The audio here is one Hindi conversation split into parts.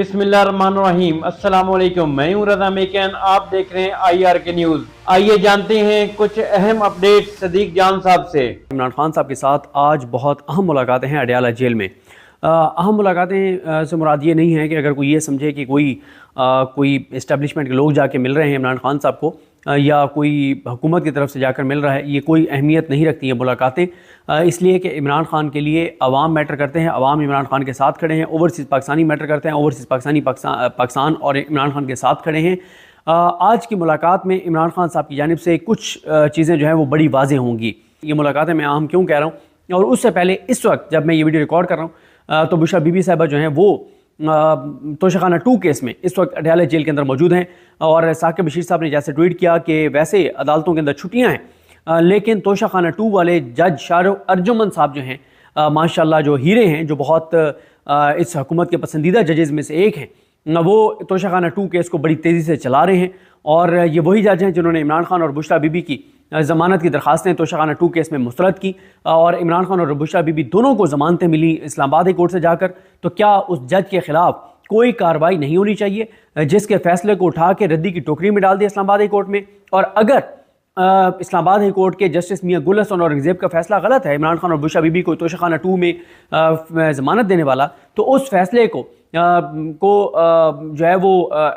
बिस्मिल्लाहिर्रहमानिर्रहीम। अस्सलाम वालेकुम। मैं हूं रज़ा मेकन, आप देख रहे हैं IR के न्यूज़। आइए जानते हैं कुछ अहम अपडेट सदीक जान साहब से। इमरान खान साहब के साथ आज बहुत अहम मुलाकातें हैं अडयाला जेल में। अहम मुलाकातें से मुराद ये नहीं है कि अगर कोई ये समझे कि कोई इस्टेब्लिशमेंट के लोग जाके मिल रहे हैं इमरान खान साहब को या कोई हुकूमत की तरफ से जाकर मिल रहा है, ये कोई अहमियत नहीं रखती है मुलाकातें। इसलिए कि इमरान खान के लिए अवाम मैटर करते हैं, अवाम इमरान खान के साथ खड़े हैं। ओवरसीज़ पाकिस्तानी मैटर करते हैं, ओवरसीज़ पाकिस्तान और इमरान खान के साथ खड़े हैं। आज की मुलाकात में इमरान खान साहब की जानिब से कुछ चीज़ें जो हैं वो बड़ी वाज़ेह होंगी। ये मुलाकातें मैं अहम क्यों कह रहा हूँ, और उससे पहले इस वक्त जब मैं ये वीडियो रिकॉर्ड कर रहा हूँ तो बुशरा बीबी साहिबा जो हैं वो तोशाखाना 2 केस में इस वक्त अडयाला जेल के अंदर मौजूद हैं। और साकिब बशीर साहब ने जैसे ट्वीट किया कि वैसे अदालतों के अंदर छुट्टियाँ हैं, लेकिन तोशाखाना 2 वाले जज शाहरुख अर्जुमन साहब जो हैं माशाल्लाह जो हीरे हैं, जो बहुत इस हुकूमत के पसंदीदा जजेज़ में से एक हैं, वो तोशाखाना 2 केस को बड़ी तेज़ी से चला रहे हैं। और ये वही जज हैं जिन्होंने इमरान खान और बुशरा बीबी की ज़मानत की दरखास्तें तोशाखाना 2 केस में मुस्तरद की और इमरान खान और बुशरा बीबी दोनों को ज़मानतें मिली इस्लामाबाद हाई कोर्ट से जाकर। तो क्या उस जज के ख़िलाफ़ कोई कार्रवाई नहीं होनी चाहिए जिसके फ़ैसले को उठा के रद्दी की टोकरी में डाल दिया इस्लामाबाद हाई कोर्ट में? और अगर इस्लामाबाद हाई कोर्ट के जस्टिस मियां गुल हसन और औरंगज़ेब का फ़ैसला गलत है, इमरान खान और बुशरा बीबी को तोशाखाना 2 में ज़मानत देने वाला, तो उस फैसले को जो है वो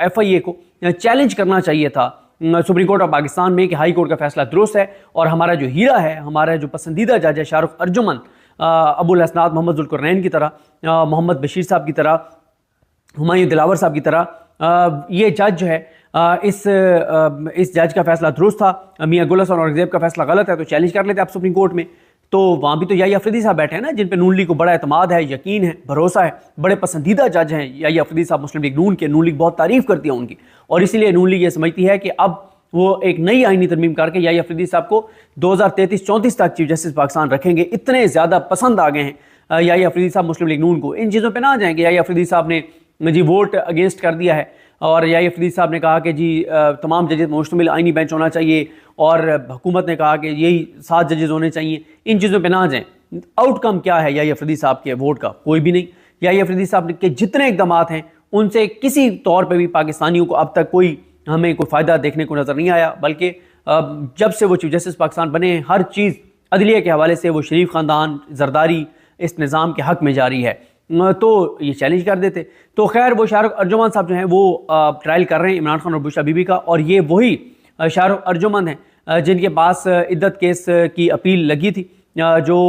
FIA को चैलेंज करना चाहिए था सुप्रीम कोर्ट ऑफ पाकिस्तान में कि हाई कोर्ट का फैसला दुरुस्त है और हमारा जो हीरा है, हमारा जो पसंदीदा जज है शाहरुख अर्जुमन, अबुल हसनात मोहम्मद जुल्करनैन की तरह, मोहम्मद बशीर साहब की तरह, हुमायूं दिलावर साहब की तरह, ये जज जो है इस जज का फैसला दुरुस्त था, मियां गुल हसन और औरंगज़ेब का फैसला गलत है, तो चैलेंज कर लेते आप सुप्रीम कोर्ट में। तो वहाँ भी तो याहिया अफरीदी साहब बैठे हैं ना, जिन पे नून लीग को बड़ा एतमाद है, यकीन है, भरोसा है, बड़े पसंदीदा जज हैं याहिया अफरीदी साहब मुस्लिम लीग नून के। नून लीग बहुत तारीफ़ करती है उनकी और इसीलिए नून लीग ये समझती है कि अब वो एक नई आईनी तरमीम करके याहिया अफरीदी साहब को 2033-34 तक चीफ जस्टिस पाकिस्तान रखेंगे। इतने ज़्यादा पसंद आ गए हैं याहिया अफरीदी साहब मुस्लिम लीग नून को। इन चीज़ों पर ना जाएंगे। याहिया अफरीदी साहब ने जी वोट अगेंस्ट कर दिया है और याहिया अफरीदी साहब ने कहा कि जी तमाम जजेस मुश्तमिल आईनी बेंच होना चाहिए और हुकूमत ने कहा कि यही 7 जजेस होने चाहिए। इन चीज़ों पे ना जाएं। आउटकम क्या है याहिया अफरीदी साहब के वोट का? कोई भी नहीं। याहिया अफरीदी साहब के जितने इक़दामात हैं उनसे किसी तौर पर भी पाकिस्तानियों को अब तक हमें कोई फ़ायदा देखने को नज़र नहीं आया, बल्कि जब से वो चीफ जस्टिस पाकिस्तान बने हर चीज़ अदलिया के हवाले से वो शरीफ ख़ानदान जरदारी इस निज़ाम के हक़ में जारी है, तो ये चैलेंज कर देते। तो खैर वो शाहरुख अर्जुमन साहब जो हैं वो ट्रायल कर रहे हैं इमरान खान और बुशरा बीबी का, और ये वही शाहरुख अर्जुमन हैं जिनके पास इद्दत केस की अपील लगी थी जो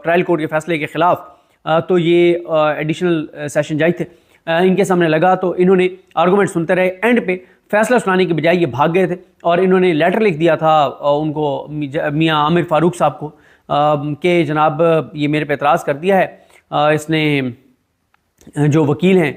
ट्रायल कोर्ट के फैसले के ख़िलाफ़। तो ये एडिशनल सेशन जज थे, इनके सामने लगा तो इन्होंने आर्गूमेंट सुनते रहे। एंड पे फैसला सुनाने के बजाय ये भाग गए थे और इन्होंने लेटर लिख दिया था उनको, मियां आमिर फारूक साहब को, कि जनाब ये मेरे पे एतराज़ कर दिया है इसने, जो वकील हैं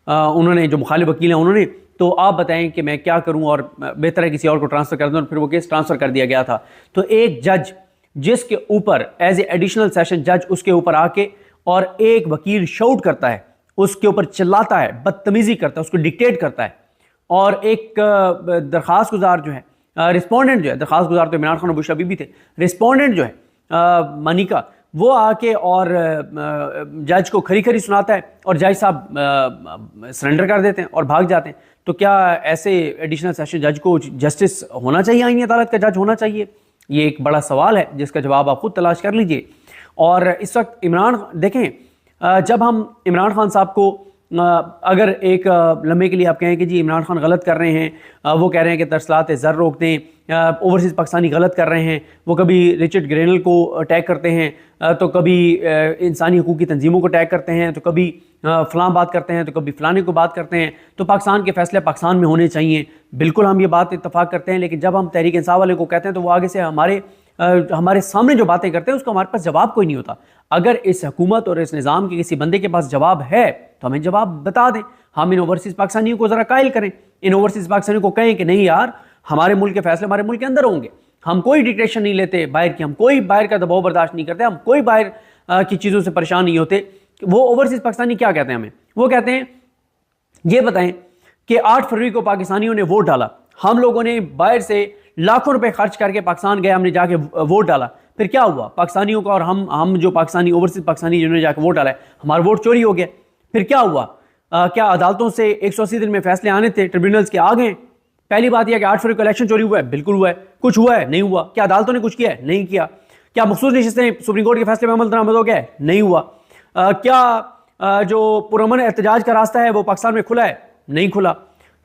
उन्होंने, जो मुखालिफ वकील हैं उन्होंने, तो आप बताएं कि मैं क्या करूं और बेहतर है किसी और को ट्रांसफ़र कर दूं। और फिर वो केस ट्रांसफ़र कर दिया गया था। तो एक जज जिसके ऊपर एज ए एडिशनल सेशन जज उसके ऊपर आके और एक वकील शाउट करता है, उसके ऊपर चिल्लाता है, बदतमीज़ी करता है, उसको डिक्टेट करता है, और एक दरख्वास्त गुजार जो है, रिस्पोंडेंट जो है, दरख्वास्त गुजार तो इमरान खान और बुशरा बीबी थे, रिस्पोंडेंट जो है मनिका, वो आके और जज को खरी खरी सुनाता है और जज साहब सरेंडर कर देते हैं और भाग जाते हैं। तो क्या ऐसे एडिशनल सेशन जज को जस्टिस होना चाहिए, आईनी अदालत का जज होना चाहिए? ये एक बड़ा सवाल है जिसका जवाब आप खुद तलाश कर लीजिए। और इस वक्त इमरान देखें, जब हम इमरान खान साहब को अगर एक लम्हे के लिए आप कहें कि जी इमरान खान गलत कर रहे हैं, वो कह रहे हैं कि तरसलात ज़र रोक दें, ओवरसीज़ पाकिस्तानी गलत कर रहे हैं, वो कभी रिचर्ड ग्रेनल को अटैक करते हैं, तो कभी इंसानी हकूक़ की तंजीमों को अटैक करते हैं, तो कभी फ़लाँ बात करते हैं, तो कभी फ़लाने को बात करते हैं, तो पाकिस्तान के फ़ैसले पाकिस्तान में होने चाहिए। बिल्कुल हम ये बात इत्तफ़ाक़ करते हैं, लेकिन जब हम तहरीक इंसाफ वाले को कहते हैं तो वो आगे से हमारे सामने जो बातें करते हैं उसका हमारे पास जवाब कोई नहीं होता। अगर इस हुकूमत और इस निज़ाम के किसी बंदे के पास जवाब है तो हमें जवाब बता दें। हम इन ओवरसीज़ पाकिस्तानियों को ज़रा कायल करें, इन ओवरसीज़ पाकिस्तानियों को कहें कि नहीं यार, हमारे मुल्क के फैसले हमारे मुल्क के अंदर होंगे, हम कोई डिक्टेशन नहीं लेते बाहर की, हम कोई बाहर का दबाव बर्दाश्त नहीं करते, हम कोई बाहर की चीज़ों से परेशान नहीं होते। वो ओवरसीज़ पाकिस्तानी क्या कहते हैं हमें? वो कहते हैं ये बताएं कि 8 फरवरी को पाकिस्तानियों ने वोट डाला, हम लोगों ने बाहर से लाखों रुपए खर्च करके पाकिस्तान गए, हमने जाके वोट डाला, फिर क्या हुआ पाकिस्तानियों का? और हम जो पाकिस्तानी ओवरसीज़ पाकिस्तानी जिन्होंने जाकर वोट डाला है, हमारा वोट चोरी हो गया, फिर क्या हुआ? क्या अदालतों से 180 दिन में फैसले आने थे, ट्रिब्यूनल्स के आ गए? पहली बात यह कि 8 फरवरी को इलेक्शन चोरी हुआ है, बिल्कुल हुआ है। कुछ हुआ है? नहीं हुआ। क्या अदालतों ने कुछ किया है? नहीं किया। क्या मखसूस नशिस्तें सुप्रीम कोर्ट के फैसले में अमल दरामद हो गया है? नहीं हुआ। क्या जो पुरअमन एहतजाज का रास्ता है वो पाकिस्तान में खुला है? नहीं खुला।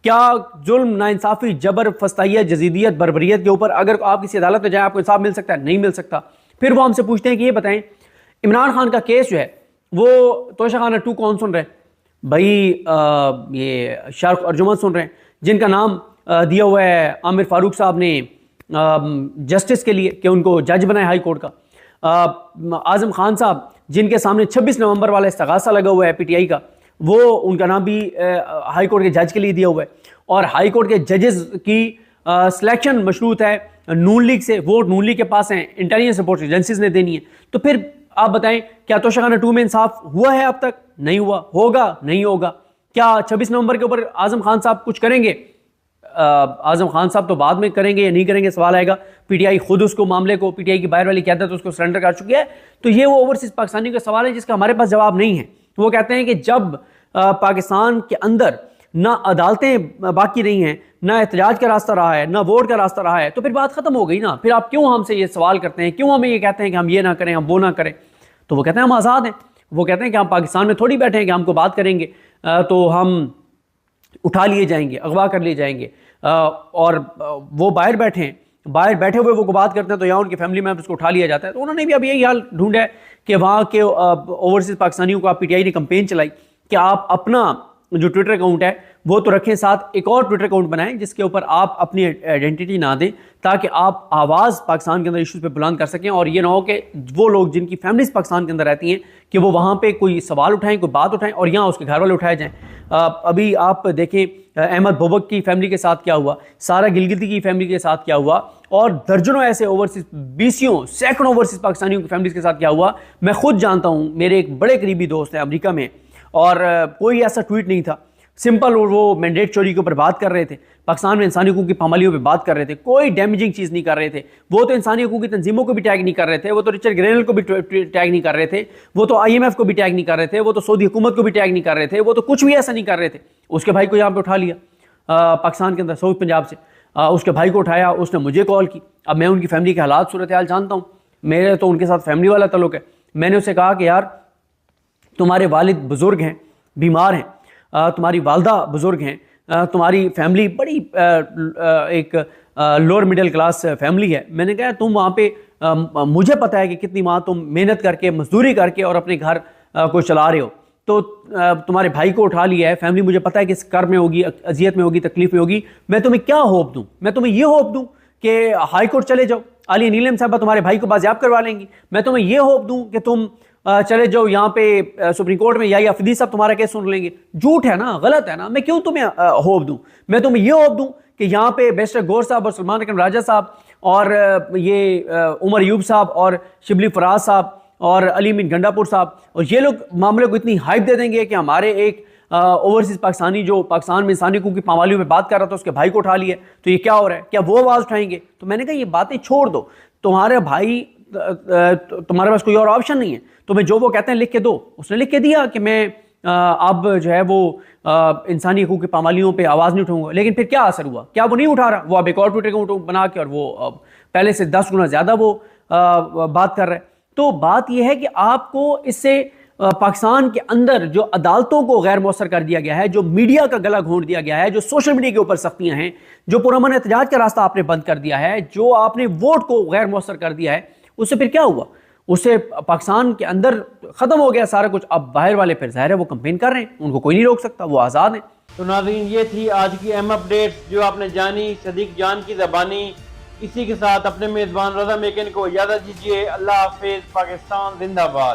क्या जुल्म, नाइंसाफी, जबर, फस्तायत, जजीदियत, बर्बरियत के ऊपर अगर आप किसी अदालत में जाए आपको इंसाफ मिल सकता है? नहीं मिल सकता। फिर वो हमसे पूछते हैं कि ये बताएं, इमरान खान का केस जो है वो तोशाखाना 2 कौन सुन रहे हैं? भाई ये शार्क अर्जुमन सुन रहे हैं, जिनका नाम दिया हुआ है आमिर फारूक साहब ने जस्टिस के लिए कि उनको जज बनाए हाई कोर्ट का। आजम खान साहब जिनके सामने 26 नवंबर वाला इस्तगासा लगा हुआ है पीटीआई का, वो उनका नाम भी हाई कोर्ट के जज के लिए दिया हुआ है। और हाई कोर्ट के जजेस की सिलेक्शन मशरूत है नून लीग से, वोट नून लीग के पास है, इंटेलिजेंस रिपोर्ट एजेंसीज ने देनी है। तो फिर आप बताएं, क्या तोशाखाना 2 में इंसाफ हुआ है? अब तक नहीं हुआ। होगा? नहीं होगा। क्या 26 नवंबर के ऊपर आजम खान साहब कुछ करेंगे? आजम खान साहब तो बाद में करेंगे या नहीं करेंगे सवाल आएगा। पीटीआई खुद उसको मामले को, पीटीआई की बाहर वाली क़यादत उसको सरेंडर कर चुकी है। तो ये वो ओवरसीज पाकिस्तानी का सवाल है जिसका हमारे पास जवाब नहीं है। वो कहते हैं कि जब पाकिस्तान के अंदर ना अदालतें बाकी नहीं हैं, ना एहतजाज का रास्ता रहा है, ना वोट का रास्ता रहा है, तो फिर बात खत्म हो गई ना। फिर आप क्यों हमसे ये सवाल करते हैं, क्यों हमें ये कहते हैं कि हम ये ना करें, हम वो ना करें? तो वो कहते हैं हम आज़ाद हैं। वो कहते हैं कि हम पाकिस्तान में थोड़ी बैठे हैं कि हमको बात करेंगे तो हम उठा लिए जाएंगे, अगवा कर लिए जाएंगे। और वो बाहर बैठे हैं, बाहर बैठे हुए वो बात करते हैं तो यहाँ उनके फैमिली मेंबर्स को उठा लिया जाता है। तो उन्होंने भी अब यही हाल ढूंढा है कि वहाँ के ओवरसीज पाकिस्तानियों को पीटीआई ने कंपेन चलाई कि आप अपना जो ट्विटर अकाउंट है वो तो रखें, साथ एक और ट्विटर अकाउंट बनाएं जिसके ऊपर आप अपनी आइडेंटिटी ना दें, ताकि आप आवाज़ पाकिस्तान के अंदर इश्यूज़ पे बुलंद कर सकें। और ये ना हो कि वो लोग जिनकी फैमिलीज पाकिस्तान के अंदर रहती हैं कि वो वहाँ पे कोई सवाल उठाएं, कोई बात उठाएं और यहाँ उसके घर वाले उठाए जाएं। अभी आप देखें अहमद बोबक की फैमिली के साथ क्या हुआ, सारा गिलगिती की फैमिली के साथ क्या हुआ, और दर्जनों ऐसे ओवरसीज, बीसियों सैकड़ों ओवरसीज पाकिस्तानियों की फैमिलीज के साथ क्या हुआ। मैं खुद जानता हूँ, मेरे एक बड़े करीबी दोस्त हैं अमेरिका में, और कोई ऐसा ट्वीट नहीं था, सिंपल वो मैंडेट चोरी के ऊपर बात कर रहे थे, पाकिस्तान में इंसानी हकूक़ की पामालियों पे बात कर रहे थे, कोई डैमेजिंग चीज़ नहीं कर रहे थे। वो तो इंसानी हकूक़ की तंजीमों को भी टैग नहीं कर रहे थे, वो तो रिचर्ड ग्रेनल को भी टैग नहीं कर रहे थे, वो तो IMF को भी टैग नहीं कर रहे थे, वो तो सऊदी हुकूमत को भी टैग नहीं कर रहे थे, वो तो कुछ भी ऐसा नहीं कर रहे थे। उसके भाई को यहाँ पे उठा लिया पाकिस्तान के अंदर, साउथ पंजाब से उसके भाई को उठाया, उसने मुझे कॉल की। अब मैं उनकी फैमिली के हालात, सूरत हाल जानता हूँ, मेरे तो उनके साथ फैमिली वाला ताल्लुक है। मैंने उससे कहा कि यार तुम्हारे वालिद बुज़ुर्ग हैं, बीमार हैं, तुम्हारी वालदा बुज़ुर्ग हैं, तुम्हारी फैमिली बड़ी एक लोअर मिडिल क्लास फैमिली है। मैंने कहा तुम वहाँ पे मुझे पता है कि कितनी माँ तुम मेहनत करके, मजदूरी करके और अपने घर को चला रहे हो, तो तुम्हारे भाई को उठा लिया है, फैमिली मुझे पता है कि इस कर में होगी, अजियत में होगी, तकलीफ में होगी। मैं तुम्हें क्या होप दूँ? मैं तुम्हें ये होप दूँ कि हाई कोर्ट चले जाओ, अली नीलम साहबा तुम्हारे भाई को बाजियाब करवा लेंगी? मैं तुम्हें ये होप दूँ कि तुम चले जाओ यहाँ पे सुप्रीम कोर्ट में, या अफदी साहब तुम्हारा केस सुन लेंगे? झूठ है ना, गलत है ना। मैं क्यों तुम्हें होप दूं? मैं तुम्हें ये होप दूं कि यहाँ पे बैरिस्टर गौर साहब और सलमान अकरम राजा साहब और ये उमर अयूब साहब और शिबली फराज साहब और अली मीन गंडापुर साहब, और ये लोग मामले को इतनी हाइप दे देंगे कि हमारे एक ओवरसीज पाकिस्तानी जो पाकिस्तान में इंसानी हकूक़ की पामालियों में बात कर रहा था, उसके भाई को उठा लिया, तो ये क्या हो रहा है? क्या वो आवाज़ उठाएंगे? तो मैंने कहा ये बातें छोड़ दो, तुम्हारे भाई, तुम्हारे पास कोई और ऑप्शन नहीं है, तुम्हें जो वो कहते हैं लिख के दो। उसने लिख के दिया कि मैं अब जो है वो इंसानी हकूक़ की पामालियों पे आवाज़ नहीं उठाऊंगा। लेकिन फिर क्या असर हुआ? क्या वो नहीं उठा रहा? वो अब एक और ट्विटर अकाउंट बना के, और वो पहले से 10 गुना ज़्यादा वो बात कर रहा है। तो बात यह है कि आपको इससे पाकिस्तान के अंदर जो अदालतों को गैर मौसर कर दिया गया है, जो मीडिया का गला घोंट दिया गया है, जो सोशल मीडिया के ऊपर सख्तियाँ हैं, जो पुरअमन एहतजाज का रास्ता आपने बंद कर दिया है, जो आपने वोट को गैर मौसर कर दिया है, उससे फिर क्या हुआ? उससे पाकिस्तान के अंदर ख़त्म हो गया सारा कुछ। अब बाहर वाले फिर ज़ाहिर है वो कंपेन कर रहे हैं, उनको कोई नहीं रोक सकता, वो आज़ाद हैं। तो नाज़रीन, ये थी आज की अहम अपडेट्स जो आपने जानी सदीक जान की ज़बानी। इसी के साथ अपने मेज़बान रज़ा मेकन को इजाज़त दीजिए। अल्लाह हाफिज़। पाकिस्तान जिंदाबाद।